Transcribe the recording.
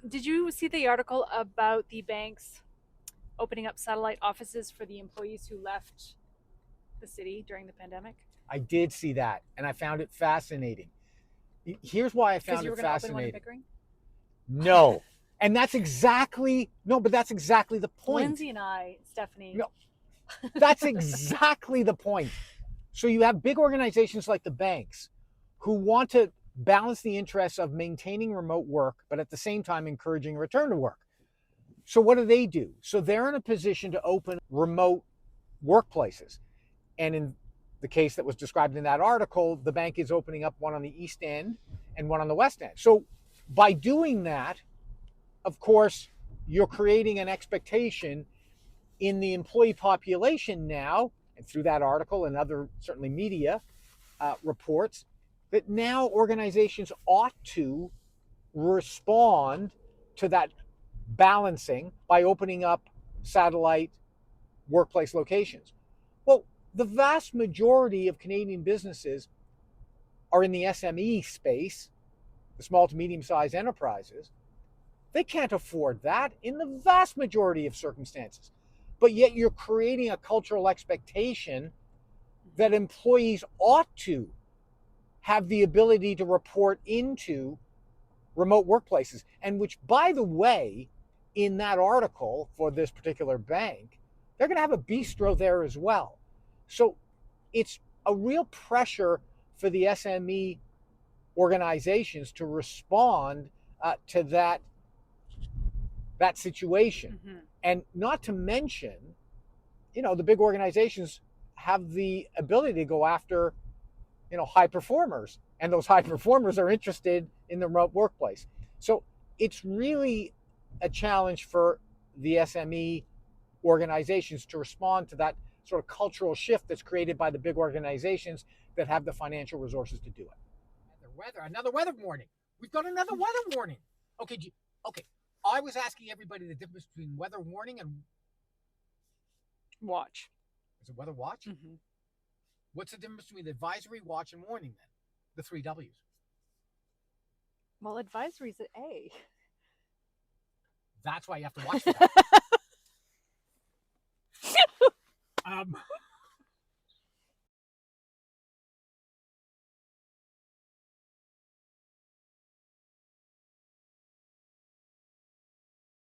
Did you see the article about the banks opening up satellite offices for the employees who left the city during the pandemic? I did see that, and I found it fascinating. Here's why I Because found you it were going to open one in fascinating. Pickering? No. And that's exactly, no, but that's exactly the point. Lindsay and I, Stephanie. No, that's exactly the point. So you have big organizations like the banks who want to balance the interests of maintaining remote work, but at the same time encouraging a return to work. So what do? So they're in a position to open remote workplaces. And in the case that was described in that article, the bank is opening up one on the East End and one on the West End. So by doing that, of course, you're creating an expectation in the employee population now, and through that article and other certainly media reports, that now organizations ought to respond to that balancing by opening up satellite workplace locations. Well, the vast majority of Canadian businesses are in the SME space, the small to medium sized enterprises. They can't afford that in the vast majority of circumstances. But yet you're creating a cultural expectation that employees ought to have the ability to report into remote workplaces. And which, by the way, in that article for this particular bank, they're going to have a bistro there as well. So it's a real pressure for the SME organizations to respond to that situation. Mm-hmm. And not to mention, the big organizations have the ability to go after, high performers. And those high performers are interested in the remote workplace. So it's really a challenge for the SME organizations to respond to that sort of cultural shift that's created by the big organizations that have the financial resources to do it. Another weather warning. We've got another weather warning. Okay, okay. I was asking everybody the difference between weather warning and Watch. is it weather watch? Mm-hmm. What's the difference between advisory, watch, and warning then? The three W's. Well, advisory's at A. That's why you have to watch for that.